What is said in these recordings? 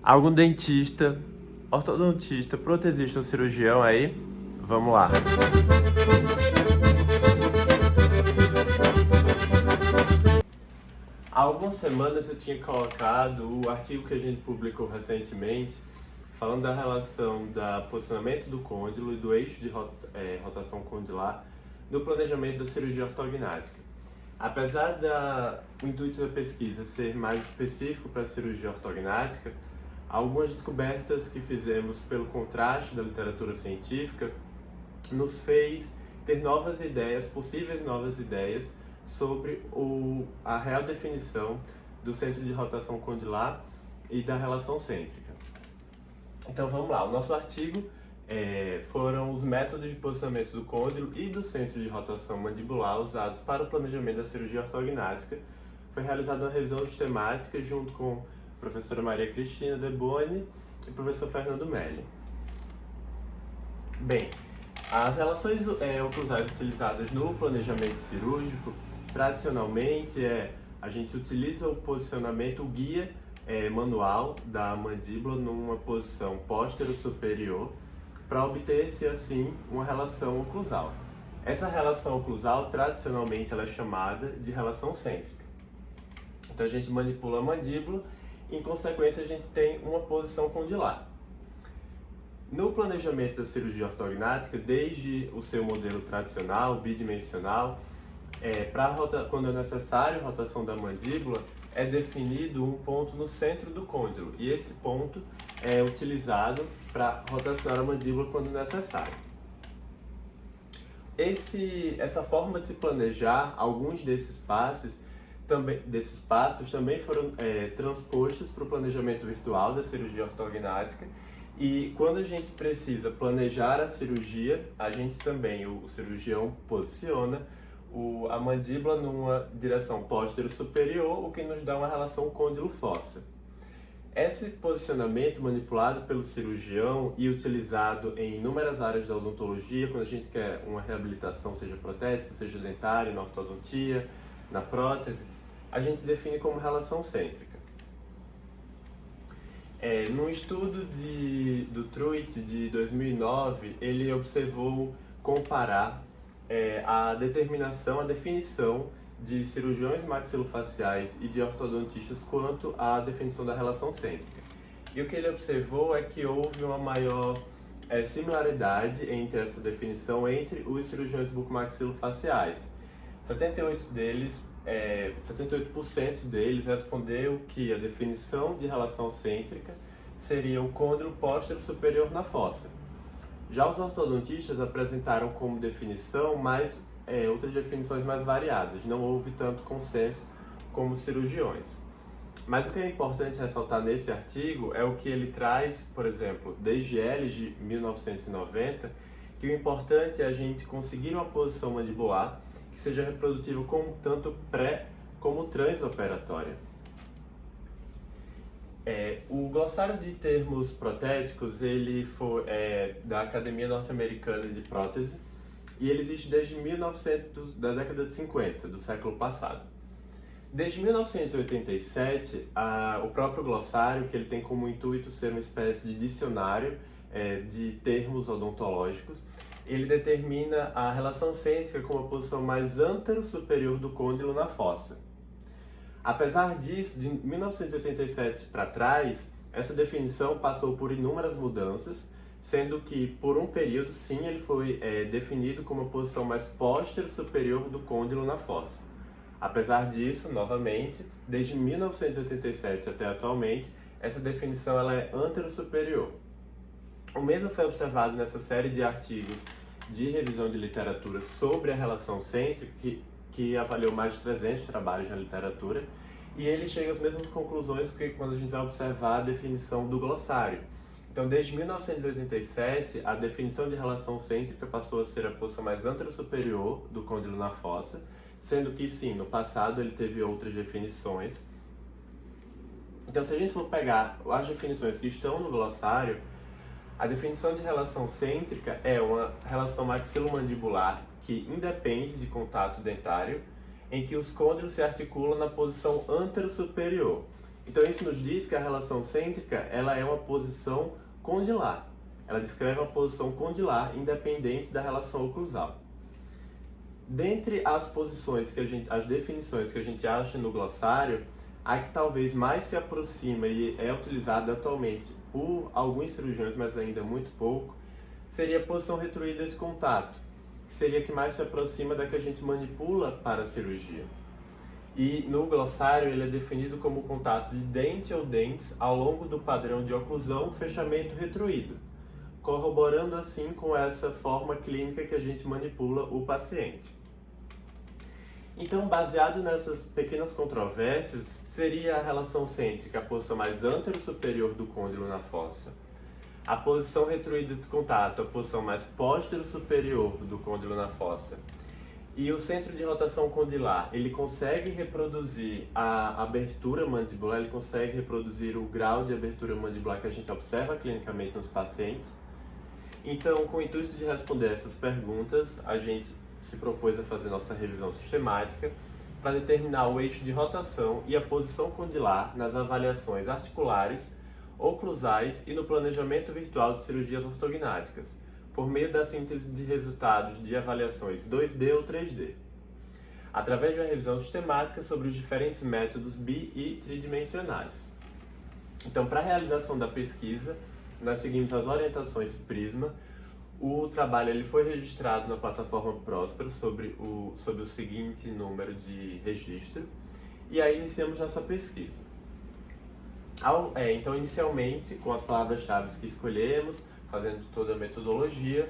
Algum dentista, ortodontista, protesista ou cirurgião aí? Vamos lá. Há algumas semanas eu tinha colocado o artigo que a gente publicou recentemente, falando da relação do posicionamento do côndilo e do eixo de rotação condilar no planejamento da cirurgia ortognática. Apesar do intuito da pesquisa ser mais específico para a cirurgia ortognática, algumas descobertas que fizemos pelo contraste da literatura científica nos fez ter novas ideias, possíveis novas ideias, sobre a real definição do centro de rotação condilar e da relação cêntrica. Então vamos lá, o nosso artigo foram os métodos de posicionamento do côndilo e do centro de rotação mandibular usados para o planejamento da cirurgia ortognática. Foi realizada uma revisão sistemática junto com a professora Maria Cristina Deboni e o professor Fernando Melli. Bem, as relações oclusais utilizadas no planejamento cirúrgico, tradicionalmente, a gente utiliza o posicionamento, o guia manual da mandíbula numa posição póstero-superior para obter-se, assim, uma relação oclusal. Essa relação oclusal, tradicionalmente, ela é chamada de relação cêntrica. Então, a gente manipula a mandíbula e, em consequência, a gente tem uma posição condilar. No planejamento da cirurgia ortognática, desde o seu modelo tradicional, bidimensional, quando é necessário a rotação da mandíbula, é definido um ponto no centro do côndilo, e esse ponto é utilizado para rotacionar a mandíbula quando necessário. Essa forma de se planejar, alguns desses passos também foram transpostos para o planejamento virtual da cirurgia ortognática, e quando a gente precisa planejar a cirurgia, a gente também, o cirurgião posiciona a mandíbula numa direção póstero-superior, o que nos dá uma relação côndilo-fossa. Esse posicionamento manipulado pelo cirurgião e utilizado em inúmeras áreas da odontologia, quando a gente quer uma reabilitação, seja protética, seja dentária, na ortodontia, na prótese, a gente define como relação cêntrica. Num estudo do Truitt, de 2009, ele observou comparar a definição de cirurgiões maxilofaciais e de ortodontistas quanto à definição da relação cêntrica. E o que ele observou é que houve uma maior similaridade entre essa definição entre os cirurgiões bucomaxilofaciais. 78% deles respondeu que a definição de relação cêntrica seria o côndilo póstero superior na fossa. Já os ortodontistas apresentaram como definição outras definições mais variadas, não houve tanto consenso como os cirurgiões. Mas o que é importante ressaltar nesse artigo é o que ele traz, por exemplo, desde Ellis de 1990, que o importante é a gente conseguir uma posição mandibular que seja reprodutível tanto pré como transoperatória. O glossário de termos protéticos, ele foi da Academia Norte-Americana de Prótese, e ele existe desde da década de 50, do século passado. Desde 1987, o próprio glossário, que ele tem como intuito ser uma espécie de dicionário de termos odontológicos, ele determina a relação cêntrica como a posição mais antero-superior do côndilo na fossa. Apesar disso, de 1987 para trás, essa definição passou por inúmeras mudanças, sendo que, por um período, sim, ele foi definido como a posição mais póstero-superior do côndilo na fossa. Apesar disso, novamente, desde 1987 até atualmente, essa definição ela é antero-superior. O mesmo foi observado nessa série de artigos de revisão de literatura sobre a relação cêntrica, que avaliou mais de 300 trabalhos na literatura, e ele chega às mesmas conclusões que quando a gente vai observar a definição do glossário. Então, desde 1987, a definição de relação cêntrica passou a ser a posição mais antero-superior do côndilo na fossa, sendo que, sim, no passado ele teve outras definições. Então, se a gente for pegar as definições que estão no glossário, a definição de relação cêntrica é uma relação maxilomandibular que independe de contato dentário, em que os côndilos se articulam na posição antero-superior. Então isso nos diz que a relação cêntrica ela é uma posição condilar. Ela descreve uma posição condilar independente da relação oclusal. Dentre as posições as definições que a gente acha no glossário, a que talvez mais se aproxima e é utilizada atualmente por alguns cirurgiões, mas ainda muito pouco, seria a posição retruída de contato, que seria a que mais se aproxima da que a gente manipula para a cirurgia. E no glossário ele é definido como contato de dente ou dentes ao longo do padrão de oclusão, fechamento retruído, corroborando assim com essa forma clínica que a gente manipula o paciente. Então, baseado nessas pequenas controvérsias, seria a relação cêntrica a posição mais antero-superior do côndilo na fossa, a posição retruída de contato a posição mais póstero-superior do côndilo na fossa, e o centro de rotação condilar, ele consegue reproduzir a abertura mandibular, ele consegue reproduzir o grau de abertura mandibular que a gente observa clinicamente nos pacientes. Então, com o intuito de responder essas perguntas, a gente se propôs a fazer nossa revisão sistemática para determinar o eixo de rotação e a posição condilar nas avaliações articulares, oclusais e no planejamento virtual de cirurgias ortognáticas, por meio da síntese de resultados de avaliações 2D ou 3D, através de uma revisão sistemática sobre os diferentes métodos bi- e tridimensionais. Então, para a realização da pesquisa, nós seguimos as orientações Prisma. O trabalho ele foi registrado na plataforma Próspero sobre o seguinte número de registro, e aí iniciamos nossa pesquisa. Então, inicialmente, com as palavras-chave que escolhemos, fazendo toda a metodologia,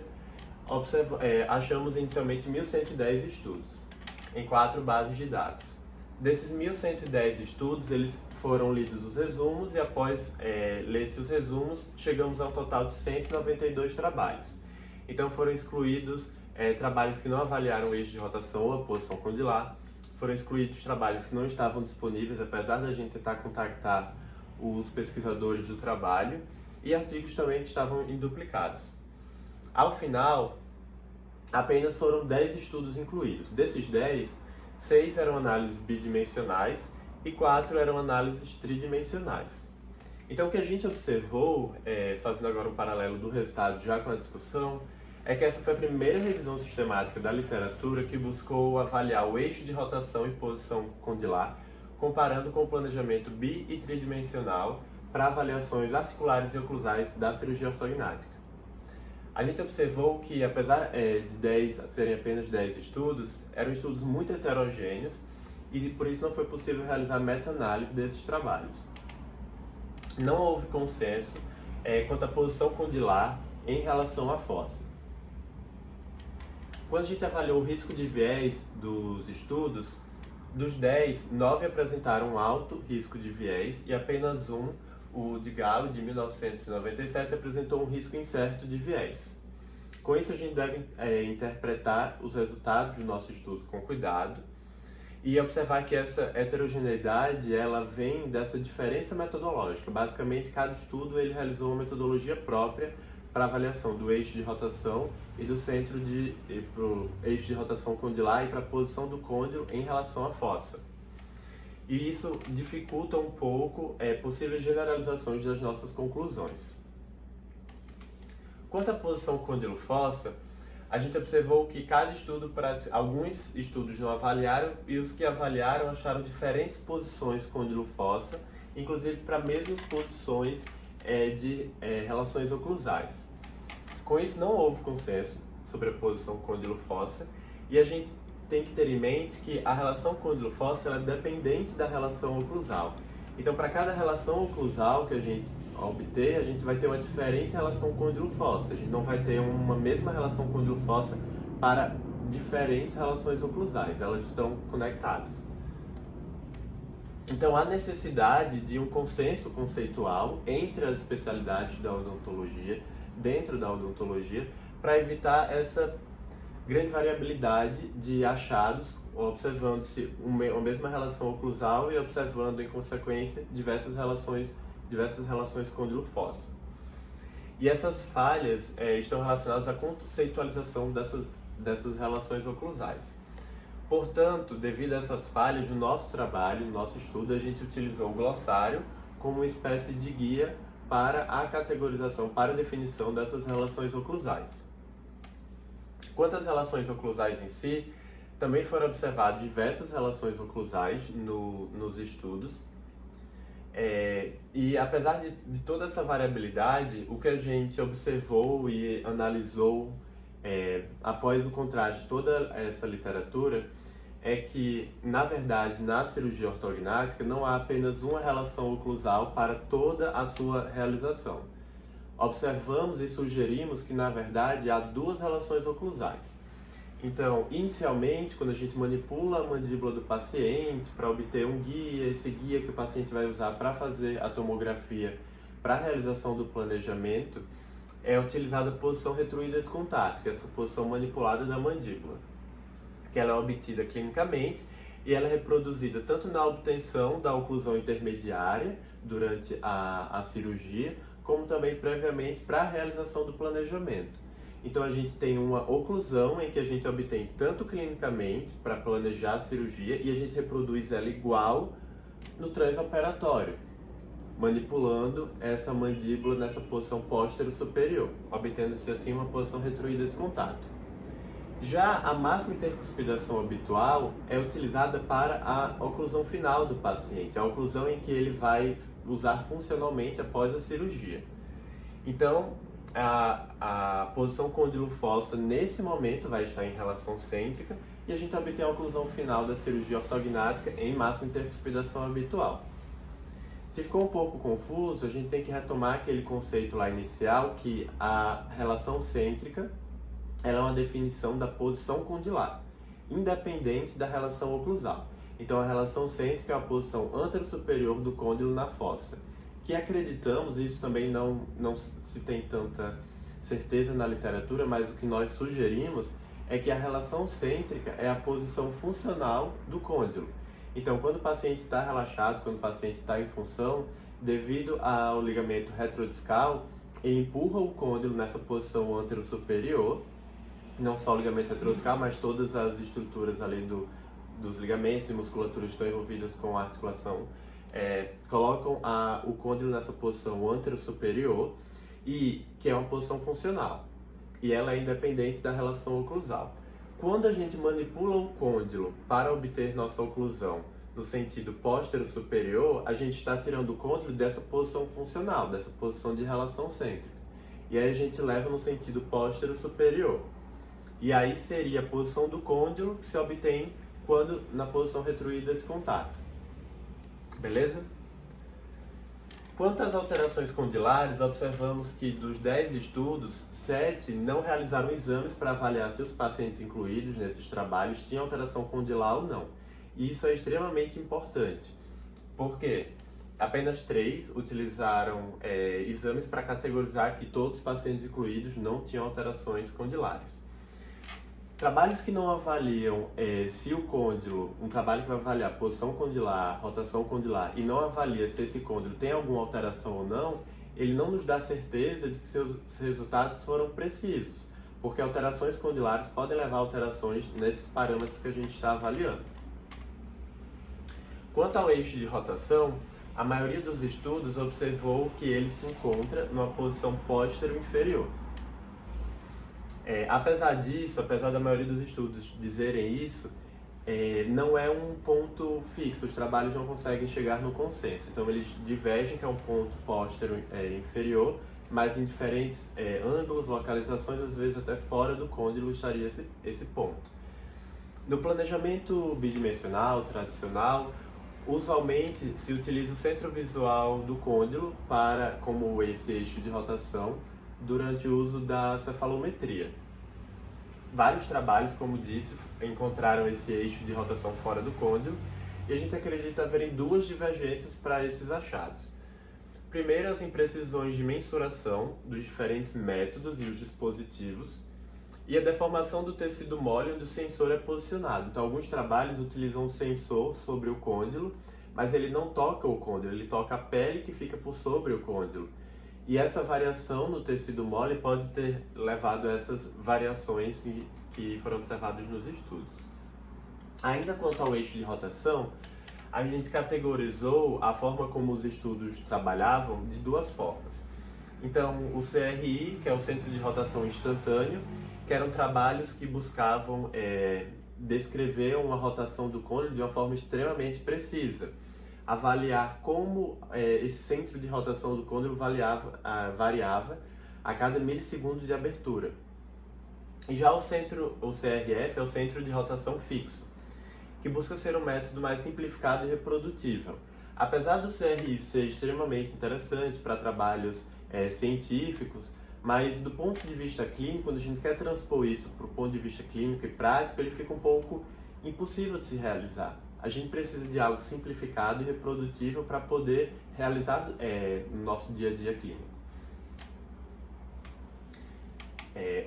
achamos inicialmente 1.110 estudos, em 4 bases de dados. Desses 1.110 estudos, eles foram lidos os resumos, e após ler-se os resumos, chegamos ao total de 192 trabalhos. Então foram excluídos trabalhos que não avaliaram o eixo de rotação ou a posição condilar, foram excluídos trabalhos que não estavam disponíveis, apesar da gente tentar contactar os pesquisadores do trabalho, e artigos também que estavam induplicados. Ao final, apenas foram 10 estudos incluídos. Desses 10, 6 eram análises bidimensionais e 4 eram análises tridimensionais. Então, o que a gente observou, fazendo agora um paralelo do resultado já com a discussão, é que essa foi a primeira revisão sistemática da literatura que buscou avaliar o eixo de rotação e posição condilar, comparando com o planejamento bi- e tridimensional para avaliações articulares e oclusais da cirurgia ortognática. A gente observou que, apesar de serem apenas 10 estudos, eram estudos muito heterogêneos e por isso não foi possível realizar meta-análise desses trabalhos. Não houve consenso quanto à posição condilar em relação à fossa. Quando a gente avaliou o risco de viés dos estudos, dos 10, 9 apresentaram alto risco de viés e apenas um, o de Gallo, de 1997, apresentou um risco incerto de viés. Com isso, a gente deve interpretar os resultados do nosso estudo com cuidado e observar que essa heterogeneidade ela vem dessa diferença metodológica. Basicamente, cada estudo ele realizou uma metodologia própria para avaliação do eixo de rotação e do centro pro eixo de rotação condilar e para a posição do côndilo em relação à fossa. E isso dificulta um pouco possíveis generalizações das nossas conclusões. Quanto à posição côndilo-fossa, a gente observou que cada estudo, alguns estudos não avaliaram e os que avaliaram acharam diferentes posições côndilo-fossa, inclusive para mesmas posições de relações oclusais. Com isso, não houve consenso sobre a posição côndilo-fossa e a gente tem que ter em mente que a relação côndilo-fossa é dependente da relação oclusal. Então, para cada relação oclusal que a gente obter, a gente vai ter uma diferente relação côndilo-fossa. A gente não vai ter uma mesma relação côndilo-fossa para diferentes relações oclusais. Elas estão conectadas. Então, há necessidade de um consenso conceitual entre as especialidades da odontologia, dentro da odontologia, para evitar essa grande variabilidade de achados, observando-se uma mesma relação oclusal e observando, em consequência, diversas relações côndilo-fossa. E essas falhas estão relacionadas à conceitualização dessas relações oclusais. Portanto, devido a essas falhas no nosso trabalho, no nosso estudo, a gente utilizou o glossário como uma espécie de guia para a categorização, para a definição dessas relações oclusais. Quanto às relações oclusais em si, também foram observadas diversas relações oclusais nos estudos. E apesar de toda essa variabilidade, o que a gente observou e analisou após o contraste de toda essa literatura é que, na verdade, na cirurgia ortognática não há apenas uma relação oclusal para toda a sua realização. Observamos e sugerimos que, na verdade, há duas relações oclusais. Então, inicialmente, quando a gente manipula a mandíbula do paciente para obter um guia, esse guia que o paciente vai usar para fazer a tomografia para a realização do planejamento, é utilizada a posição retruída de contato, que é essa posição manipulada da mandíbula, que ela é obtida clinicamente e ela é reproduzida tanto na obtenção da oclusão intermediária durante a cirurgia, como também previamente para a realização do planejamento. Então a gente tem uma oclusão em que a gente obtém tanto clinicamente para planejar a cirurgia e a gente reproduz ela igual no transoperatório, manipulando essa mandíbula nessa posição póstero-superior, obtendo-se assim uma posição retruída de contato. Já a máxima intercuspidação habitual é utilizada para a oclusão final do paciente, a oclusão em que ele vai usar funcionalmente após a cirurgia. Então, a posição côndilo-fossa nesse momento vai estar em relação cêntrica e a gente obtém a oclusão final da cirurgia ortognática em máxima intercuspidação habitual. Se ficou um pouco confuso, a gente tem que retomar aquele conceito lá inicial que a relação cêntrica ela é uma definição da posição condilar, independente da relação oclusal. Então a relação cêntrica é a posição antero-superior do côndilo na fossa, que acreditamos, isso também não se tem tanta certeza na literatura, mas o que nós sugerimos é que a relação cêntrica é a posição funcional do côndilo. Então, quando o paciente está relaxado, quando o paciente está em função, devido ao ligamento retrodiscal, ele empurra o côndilo nessa posição antero-superior, não só o ligamento retrodiscal, mas todas as estruturas ali dos ligamentos e musculaturas estão envolvidas com a articulação, colocam o côndilo nessa posição antero-superior, e que é uma posição funcional, e ela é independente da relação oclusal. Quando a gente manipula o côndilo para obter nossa oclusão no sentido póstero-superior, a gente está tirando o côndilo dessa posição funcional, dessa posição de relação cêntrica, e aí a gente leva no sentido póstero-superior. E aí seria a posição do côndilo que se obtém quando na posição retruída de contato. Beleza? Quanto às alterações condilares, observamos que dos 10 estudos, 7 não realizaram exames para avaliar se os pacientes incluídos nesses trabalhos tinham alteração condilar ou não. E isso é extremamente importante, porque apenas 3 utilizaram exames para categorizar que todos os pacientes incluídos não tinham alterações condilares. Trabalhos que não avaliam se o côndilo, um trabalho que vai avaliar posição condilar, rotação condilar e não avalia se esse côndilo tem alguma alteração ou não, ele não nos dá certeza de que seus resultados foram precisos, porque alterações condilares podem levar a alterações nesses parâmetros que a gente está avaliando. Quanto ao eixo de rotação, a maioria dos estudos observou que ele se encontra numa posição póstero inferior. Apesar disso, apesar da maioria dos estudos dizerem isso, não é um ponto fixo, os trabalhos não conseguem chegar no consenso. Então eles divergem que é um ponto póstero inferior, mas em diferentes ângulos, localizações, às vezes até fora do côndilo estaria esse ponto. No planejamento bidimensional tradicional, usualmente se utiliza o centro visual do côndilo como esse eixo de rotação durante o uso da cefalometria. Vários trabalhos, como disse, encontraram esse eixo de rotação fora do côndilo e a gente acredita haverem duas divergências para esses achados. Primeiro, as imprecisões de mensuração dos diferentes métodos e os dispositivos e a deformação do tecido mole onde o sensor é posicionado. Então, alguns trabalhos utilizam um sensor sobre o côndilo, mas ele não toca o côndilo, ele toca a pele que fica por sobre o côndilo. E essa variação no tecido mole pode ter levado a essas variações que foram observadas nos estudos. Ainda quanto ao eixo de rotação, a gente categorizou a forma como os estudos trabalhavam de duas formas. Então, o CRI, que é o Centro de Rotação Instantâneo, que eram trabalhos que buscavam descrever uma rotação do côndilo de uma forma extremamente precisa, avaliar como esse centro de rotação do côndilo variava a cada milissegundo de abertura. E já o CRF é o Centro de Rotação Fixo, que busca ser um método mais simplificado e reprodutível. Apesar do CRI ser extremamente interessante para trabalhos científicos, mas do ponto de vista clínico, quando a gente quer transpor isso para o ponto de vista clínico e prático, ele fica um pouco impossível de se realizar. A gente precisa de algo simplificado e reprodutível para poder realizar no nosso dia a dia clínico.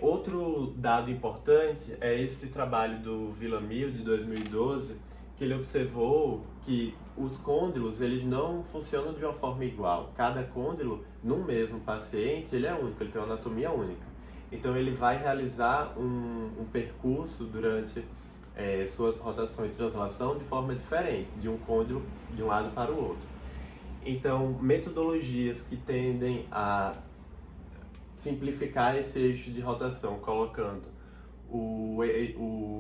Outro dado importante é esse trabalho do Villamil, de 2012, que ele observou que os côndilos eles não funcionam de uma forma igual. Cada côndilo, num mesmo paciente, ele é único, ele tem uma anatomia única. Então ele vai realizar um percurso durante sua rotação e translação de forma diferente, de um côndilo de um lado para o outro. Então, metodologias que tendem a simplificar esse eixo de rotação, colocando o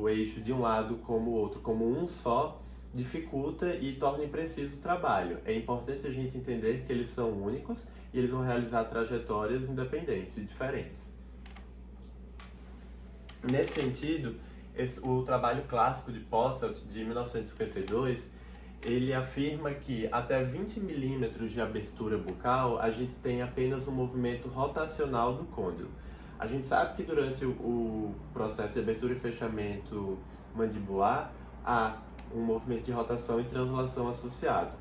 eixo de um lado como o outro, como um só, dificulta e torna impreciso o trabalho. É importante a gente entender que eles são únicos e eles vão realizar trajetórias independentes e diferentes. Nesse sentido, o trabalho clássico de Posselt, de 1952, ele afirma que até 20 milímetros de abertura bucal a gente tem apenas um movimento rotacional do côndilo. A gente sabe que durante o processo de abertura e fechamento mandibular há um movimento de rotação e translação associado.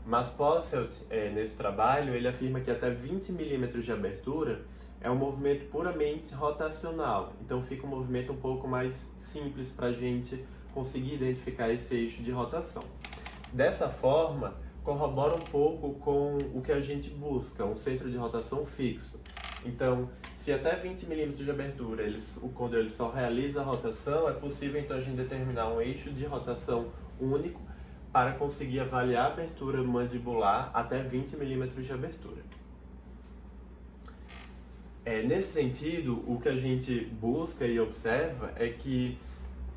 Mas Posselt, nesse trabalho, ele afirma que até 20 milímetros de abertura é um movimento puramente rotacional. Então fica um movimento um pouco mais simples para a gente conseguir identificar esse eixo de rotação. Dessa forma, corrobora um pouco com o que a gente busca, um centro de rotação fixo. Então, se até 20 milímetros de abertura o côndilo ele só realiza a rotação, é possível então a gente determinar um eixo de rotação único para conseguir avaliar a abertura mandibular até 20 milímetros de abertura. Nesse sentido, o que a gente busca e observa é que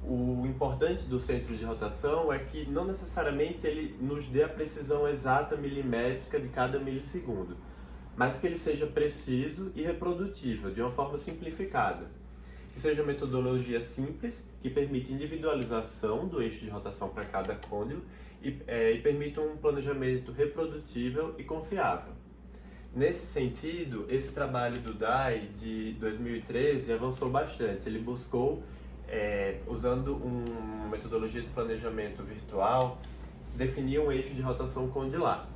o importante do centro de rotação é que não necessariamente ele nos dê a precisão exata milimétrica de cada milissegundo, mas que ele seja preciso e reprodutível, de uma forma simplificada. Que seja uma metodologia simples, que permita individualização do eixo de rotação para cada côndilo e permita um planejamento reprodutível e confiável. Nesse sentido, esse trabalho do Dai, de 2013, avançou bastante. Ele buscou, usando uma metodologia de planejamento virtual, definir um eixo de rotação condilar.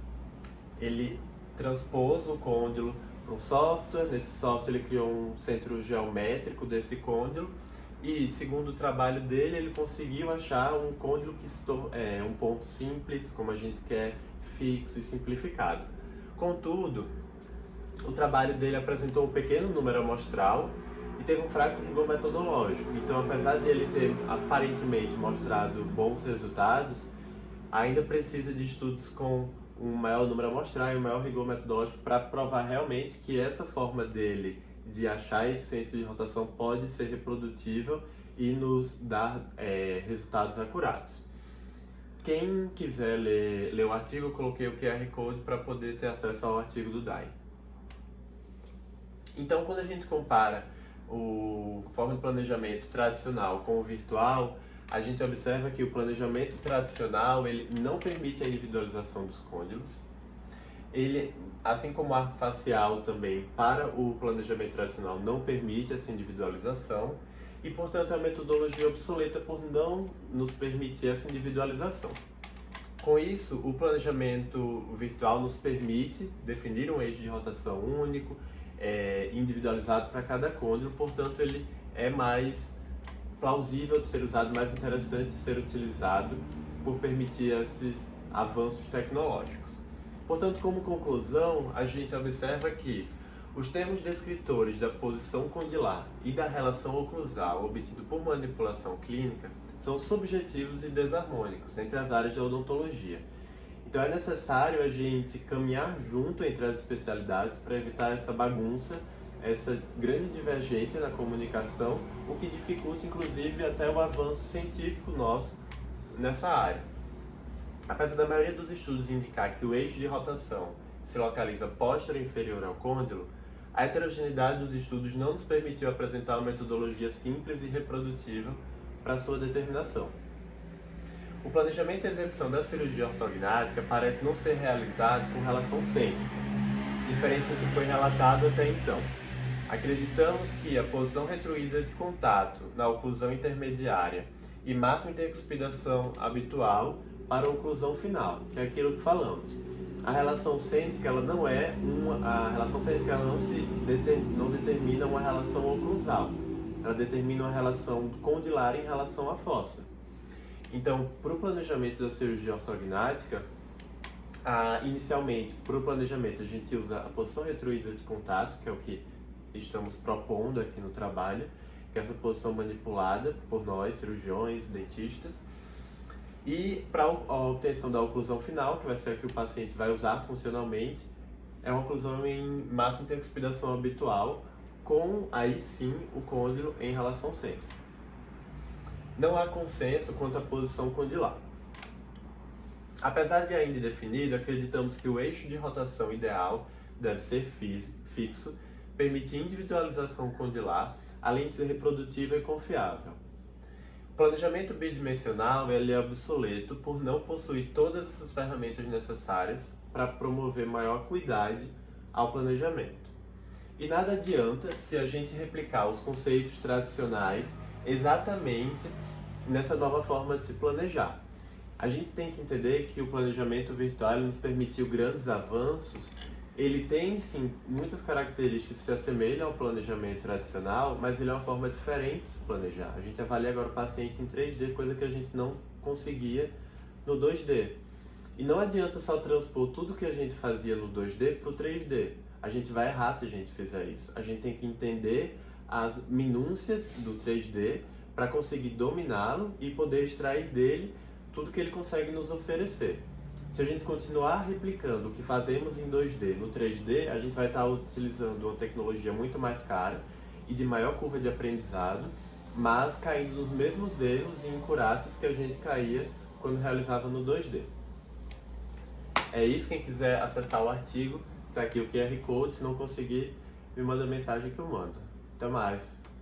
Ele transpôs o côndilo para um software, nesse software ele criou um centro geométrico desse côndilo e, segundo o trabalho dele, ele conseguiu achar um côndilo que um ponto simples, como a gente quer, fixo e simplificado. Contudo, o trabalho dele apresentou um pequeno número amostral e teve um fraco rigor metodológico. Então, apesar dele ter aparentemente mostrado bons resultados, ainda precisa de estudos com um maior número amostral e um maior rigor metodológico para provar realmente que essa forma dele de achar esse centro de rotação pode ser reprodutível e nos dar resultados acurados. Quem quiser ler o artigo, eu coloquei o QR Code para poder ter acesso ao artigo do Dai. Então, quando a gente compara a forma de planejamento tradicional com o virtual, a gente observa que o planejamento tradicional ele não permite a individualização dos côndilos. Ele, assim como o arco facial também, para o planejamento tradicional não permite essa individualização e, portanto, é uma metodologia obsoleta por não nos permitir essa individualização. Com isso, o planejamento virtual nos permite definir um eixo de rotação único, individualizado para cada côndilo, portanto, ele é mais plausível de ser usado, mais interessante de ser utilizado por permitir esses avanços tecnológicos. Portanto, como conclusão, a gente observa que os termos descritores da posição condilar e da relação oclusal obtido por manipulação clínica são subjetivos e desarmônicos entre as áreas de odontologia. Então é necessário a gente caminhar junto entre as especialidades para evitar essa bagunça, essa grande divergência na comunicação, o que dificulta inclusive até o avanço científico nosso nessa área. Apesar da maioria dos estudos indicar que o eixo de rotação se localiza posterior e inferior ao côndilo, a heterogeneidade dos estudos não nos permitiu apresentar uma metodologia simples e reprodutível para sua determinação. O planejamento e execução da cirurgia ortognática parece não ser realizado com relação cêntrica, diferente do que foi relatado até então. Acreditamos que a posição retruída de contato na oclusão intermediária e máxima intercuspidação habitual para a oclusão final, que é aquilo que falamos. A relação cêntrica ela não determina uma relação oclusal, ela determina uma relação condilar em relação à fossa. Então, para o planejamento da cirurgia ortognática, inicialmente, para o planejamento, a gente usa a posição retruída de contato, que é o que estamos propondo aqui no trabalho, que é essa posição manipulada por nós, cirurgiões, dentistas. E para a obtenção da oclusão final, que vai ser a que o paciente vai usar funcionalmente, é uma oclusão em máxima intercuspidação habitual, com aí sim o côndilo em relação cêntrica. Não há consenso quanto à posição condilar. Apesar de ainda indefinido, acreditamos que o eixo de rotação ideal deve ser fixo, permite individualização condilar, além de ser reprodutivo e confiável. O planejamento bidimensional ele é obsoleto por não possuir todas essas ferramentas necessárias para promover maior cuidado ao planejamento. E nada adianta se a gente replicar os conceitos tradicionais exatamente nessa nova forma de se planejar. A gente tem que entender que o planejamento virtual nos permitiu grandes avanços. Ele tem, sim, muitas características que se assemelham ao planejamento tradicional, mas ele é uma forma diferente de se planejar. A gente avalia agora o paciente em 3D, coisa que a gente não conseguia no 2D. E não adianta só transpor tudo que a gente fazia no 2D para o 3D. A gente vai errar se a gente fizer isso. A gente tem que entender as minúcias do 3D para conseguir dominá-lo e poder extrair dele tudo que ele consegue nos oferecer. Se a gente continuar replicando o que fazemos em 2D no 3D, a gente vai estar utilizando uma tecnologia muito mais cara e de maior curva de aprendizado, mas caindo nos mesmos erros e incurácias que a gente caía quando realizava no 2D. É isso, quem quiser acessar o artigo, está aqui o QR Code, se não conseguir, me manda mensagem que eu mando. Até mais!